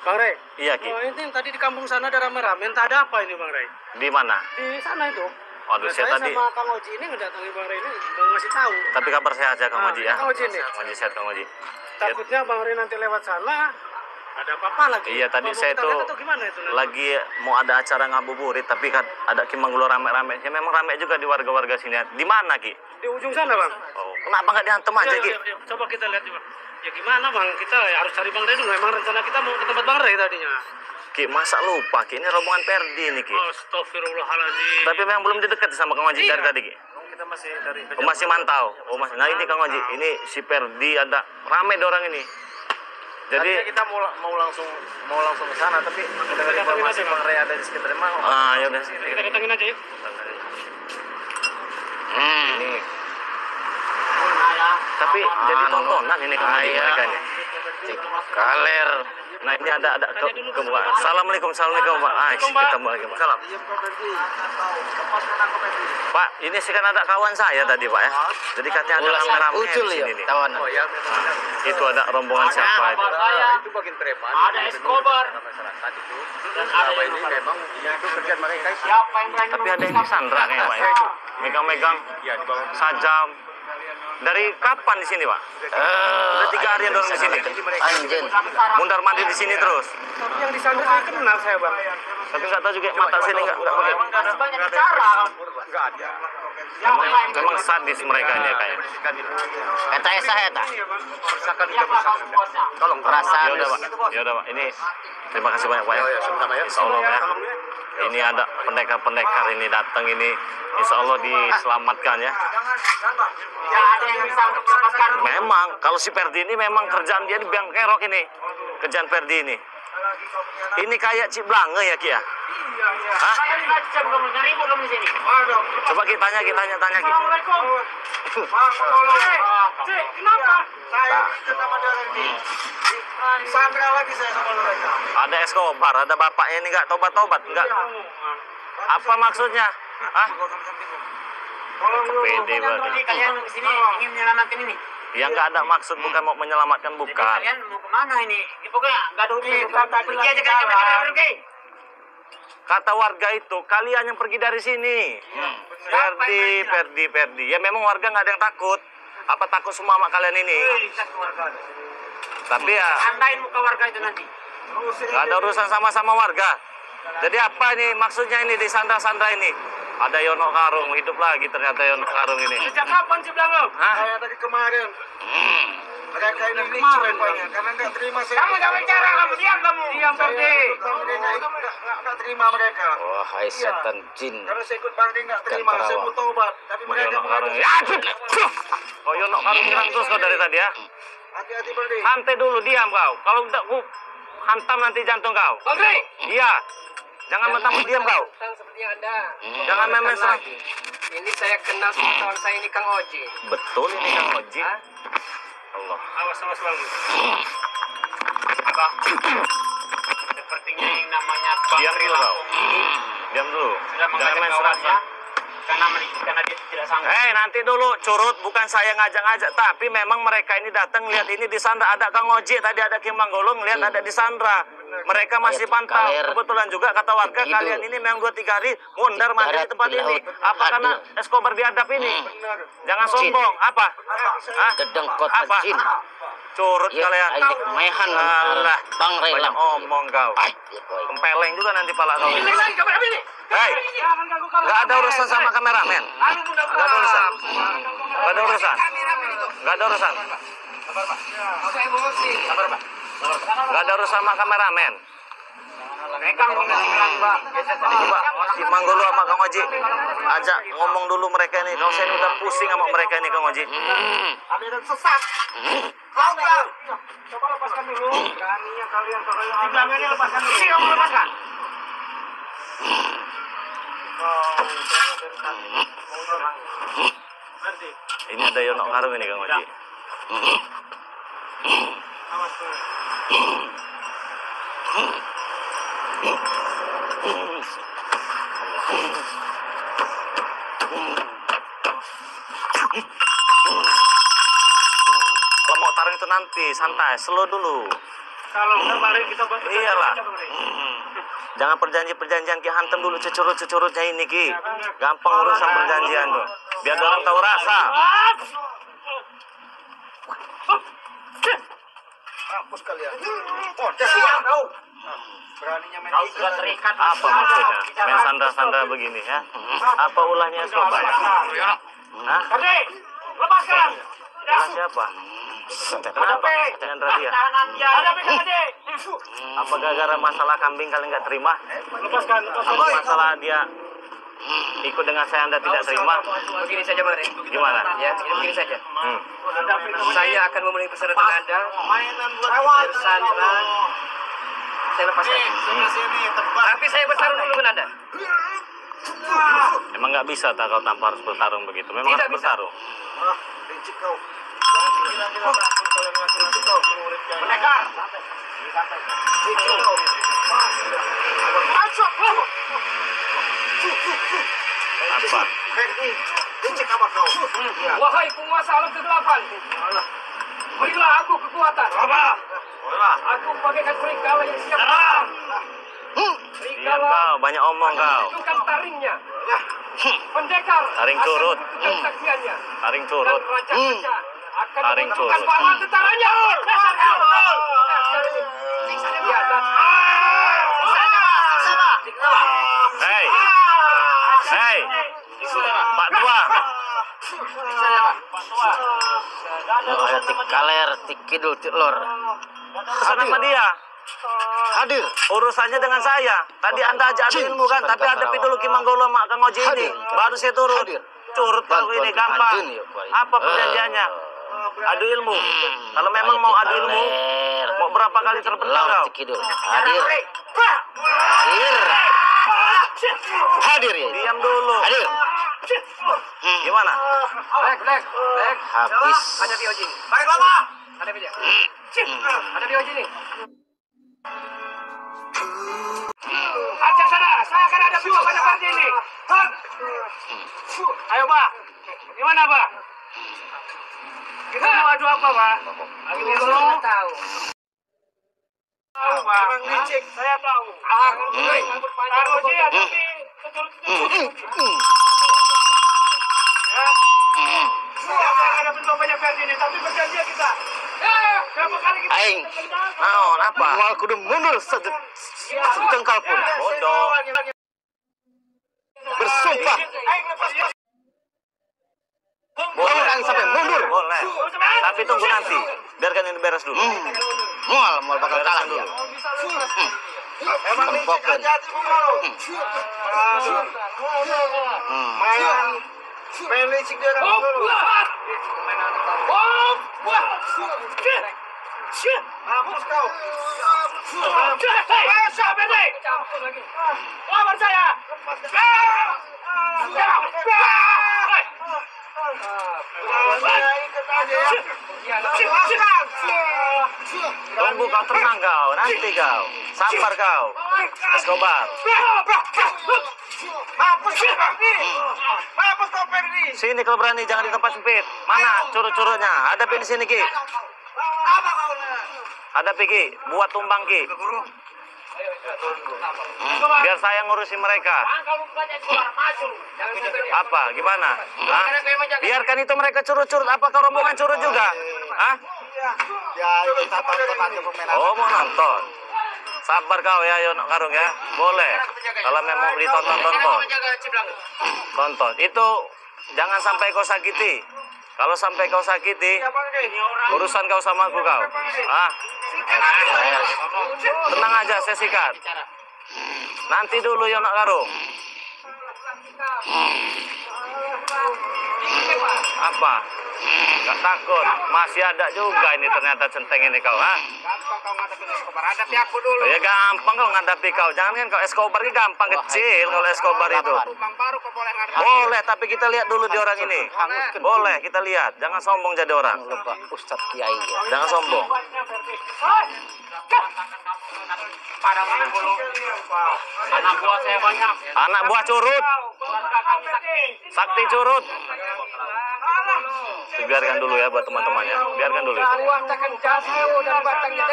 Bang Rey. Iya, Ki. Oh, ini tadi di kampung sana ada rame-rame. Entah ada apa ini, Bang Rey? Di mana? Di sana itu. Waduh, Nah, saya tadi. sama Kang Oji ini ngedatangi Bang Rey ini mau ngasih tahu. Tapi kabar sehat ya Kang Oji ya. Kang Oji ini. Kang Oji sehat Kang Oji. Takutnya Bang Rey nanti lewat sana ada apa-apa lagi. Iya, tadi saya tuh gimana itu lagi mau ada acara ngabuburit, tapi kan ada Kimanggulo rame-rame. Ya memang rame juga di warga-warga sini. Di mana, Ki? Di ujung sana, Bang. Oh, kenapa nggak dihantam aja, Ki? Coba kita lihat, Bang. Ya gimana, Bang? Kita harus cari Bang Rey dulu. Memang rencana kita mau ke tempat Bang Rey tadinya. Ki, masa lupa, Ki? Ini rombongan Perdi ini, Ki. Astagfirullahaladzim. Tapi memang belum didekat sama Kang Oji dari tadi, Ki. Kita masih dari masih mantau. Oh, masih. Nah, ini Kang Oji. Ini si Perdi ada rame deh orang ini. Jadi kita mau langsung ke sana, tapi kita informasi Bang Rey ada di sekitar mana. Ah, ya udah. Kita datangin aja yuk. Ini. Tapi jadi tontonan ini Kang Oji mereka ini. Kaler. Nah, ini ada ke Pak. Assalamualaikum Pak. Kita mulai Pak. Salam. Pak, ini sih kan ada kawan saya tadi, Pak ya. Jadi katanya ada rame-rame di sini nih. Oh ya, Itu ada rombongan siapa itu? Itu bagian preman. Ada Escobar. Masyarakat itu. Dan selama ini memang itu kerjaan mereka. Siapa yang berani? Tapi ada yang disandra kayaknya, Pak ya. Megang-megang sajam. Dari kapan di sini, Pak? Udah 3 hari yang dorong di sini. Anjing. Mundar mandir di sini terus. Tapi yang disandra saya kenal saya, Bang. Tapi nggak tahu juga mata sini nggak pakai. Banyak bicara. Enggak ada. Memang sadis mereka ini kayaknya. Eta esa eta. Tolong Perasaan. Ya udah, Pak. Ya udah, Pak. Ini terima kasih banyak, Pak ya. Insya Allah ya. Ini ada pendekar-pendekar ini datang ini. Insya Allah diselamatkan ya. Tidak ada yang bisa untuk melepaskan. Memang kalau si Perdi ini memang kerjaan dia di Biang Kerok ini. Kerjaan Perdi ini. Ini kayak Cik Blange ya, Ki ya? Hah? Saya belum nyaribu belum di sini. Coba kita tanya Ki. Assalamualaikum. Cik, kenapa? Saya ikut sama dia ini. Disandra lagi saya sama mereka. Ada Escobar, ada bapaknya ini nggak tobat-tobat, nggak? Apa maksudnya? Hah? Pede banget. Kalian ke sini ingin menyelamatkan ini. Ya nggak ada maksud, bukan mau menyelamatkan, Jadi bukan. kalian mau kemana ini? Pokoknya nggak ada hubungan. Pergi aja jalan. kalian pergi. Kata warga itu, kalian yang pergi dari sini. Perdi. Ya memang warga nggak ada yang takut. Apa takut semua sama kalian ini? Tapi ya Andain muka warga itu nanti. nggak ada urusan sama-sama warga. Jadi apa ini maksudnya ini di sandra-sandra ini? Ada Yono Karung, hidup lagi ternyata Yono Karung ini. Sejak kapan sih Blango? Hah? Saya dari kemarin. Mereka ini kemarin karena nggak terima saya. Kamu jangan bicara, kamu diam kamu. Diam pergi. Nggak terima mereka. Wah, hai setan jin. Karena saya ikut Bang Rey nggak terima, saya mau tobat. Tapi mereka Yono Karung. Ya, oh Yono Karung nyerang terus kau dari tadi ya? hati-hati Bang Rey. Santai dulu, diam kau. Kalau tidak ku hantam nanti jantung kau. Bang Rey. Iya. Jangan mentang diam kau. Seperti Anda. Jangan memes lagi. Ini saya kenal sama kawan saya ini Kang Oji. Betul ini Kang Oji. Allah. Awas Bang. Apa? Sepertinya yang namanya Bang Diam dulu kau. Diam dulu. sudah Jangan mengajak main kawannya serasa. karena dia tidak sanggup. Nanti dulu curut, bukan saya ngajak-ngajak, tapi memang mereka ini datang lihat ini di Sandra, ada Kang Oji, tadi ada Kim Manggolong, lihat ada di Sandra. Mereka masih pantau. Kebetulan juga kata warga kalian ini memang 2-3 hari mundar mandir di tempat ini. Apa karena Escobar biadab ini? Jangan sombong. Apa? Hah? Kedengkot Apa? jin. Curut kalian. Mehan Alah, Bang Rey banyak lah. omong kau. Kempeleng juga nanti pala kau. Hei, nggak ada urusan sama kameramen. Nggak ada urusan. Nggak ada urusan. Nggak ada urusan. Nggak ada urusan sama kameramen. Coba si Manggolo sama Kang Oji ajak ngomong dulu mereka ini. Kalau saya ini udah pusing sama mereka ini Kang Oji. Ada yang sesat. Kau. Coba lepaskan dulu. Beraninya kalian di belakangnya lepaskan dulu. Ini kamu lepaskan. Ini ada Yono Karung ini Kang Oji. Kalau mau tarung itu nanti santai, slow dulu. Kalau enggak mari kita buat Iyalah. Jangan perjanjian Ki, hantam dulu cucurut-cucurutnya ini Ki. Gampang urusan perjanjian tuh. Biar orang tahu rasa. Hapus kalian. Oh, siap kau. Beraninya main Kau itu. sudah terikat. Apa maksudnya? Main sandra-sandra begini ya? Apa ulahnya Escobar? Hah? Kade, lepaskan. Ulah siapa? Kenapa? Dengan Radia? Hadapi Kade. Apa gara-gara masalah kambing kalian nggak terima? Lepaskan. Apa masalah dia ikut dengan saya Anda tidak terima? Begini saja Bang Rey. Gimana? Ya, begini saja. Saya Saya akan memenuhi persyaratan Anda. Mainan buat Tersandra. Saya lepaskan. sini tempat. Tapi saya bertarung dulu dengan Anda. Emang nggak bisa tak kalau tanpa harus bertarung begitu? Memang Tidak harus bisa. bertarung. Ah, licik kau. Jangan gila-gila takut kalian ngatur-ngatur kau. Pendekar. Licik kau. Apa? Ferdi, licik apa kau? Iya. Wahai penguasa alam kegelapan. Berilah aku kekuatan. Aku bagaikan serigala yang siap terbang. Diam kau, banyak omong kau. Tentukan taringnya. Pendekar. Taring curut. akan menentukan saksiannya. Taring Dan curut. raja-raja akan Taring menentukan curut. para tentaranya. Dasar kau. Ya, dan... Hei, hei, Pak Tua. Ada tik kaler, tik kidul, tik lor. Pesan sama dia. Hadir. Urusannya dengan saya. Tadi Anda ajak adu ilmu kan, tapi hadapi dulu Ki Manggolo sama Kang Oji ini. Baru saya turun. Hadir. Curut kalau ini gampang. Adin, ya, Pak. Apa perjanjiannya? Adu ilmu. Kalau memang mau adu ilmu, mau berapa kali terbentak Lor, kau? tik kidul. Hadir. Hadir. Hadir ya. Diam dulu. Hadir. Gimana? Lek. Habis. Hadapi Oji ini. Baik, Lama. Hadapi dia. Hadapi Oji ini. Acak sana, saya akan hadapi pada partai ini. Ayo Pak, gimana Pak? Kita mau adu apa Pak? Adu tahu. Tahu Pak. Emang licik. Saya tahu. Taruh dia tapi Kita hadapi bapaknya Ferdi ini, tapi berjanji kita. Berapa kali kita Aing. Naon apa? Mual kudu mundur setengkal pun. Bodoh. Bersumpah. Boleh. Aing sampai mundur. Boleh. Tapi tunggu nanti. Biarkan ini beres dulu. Mual bakal kalah dia. Emang licik Tempokan. hati-hati kau. Main licik dia kan dulu. Hapus kau. Lawan saya. Saya ikut aja ya. Lepaskan. Tunggu kau tenang kau. Nanti kau. Sabar kau. Escobar. Hapus kau Ferdi. Hapus kau Ferdi. Sini kalau berani jangan di tempat sempit. Mana curut-curutnya? Hadapi di sini Ki. Apa kau nak? Hadapi Ki. Buat tumbang Ki. Biar saya ngurusin mereka. Apa? Gimana? Hah? Biarkan itu mereka curut-curut. Apa kau rombongan curut juga? Hah? Ya, itu tonton aja permainan. Oh, mau nonton. Sabar kau ya, Yono Karung ya. Boleh. Kalau memang mau ditonton-tonton. Tonton. Itu jangan sampai kau sakiti. Kalau sampai kau sakiti, urusan kau sama aku kau. Ah, tenang aja, saya sikat. Nanti dulu Yono Karung. Apa? Gak takut? Masih ada juga ini ternyata centeng ini kau, ha? Gampang kau ngadepin Escobar. Hadapi aku dulu. Ya gampang kau ngadapi kau. Jangan kan kau Escobar ini gampang kecil kalau Escobar itu. Tumbang baru kau boleh ngadepin. Boleh, tapi kita lihat dulu di orang ini. Boleh, kita lihat. Jangan sombong jadi orang. Lupa Ustadz Kiai ya. Jangan sombong. pada Manggolo. Anak buah saya banyak. Anak buah curut. Sakti curut. Biarkan dulu ya buat teman-temannya. Biarkan dulu. Keluar tekan jas dan batangnya.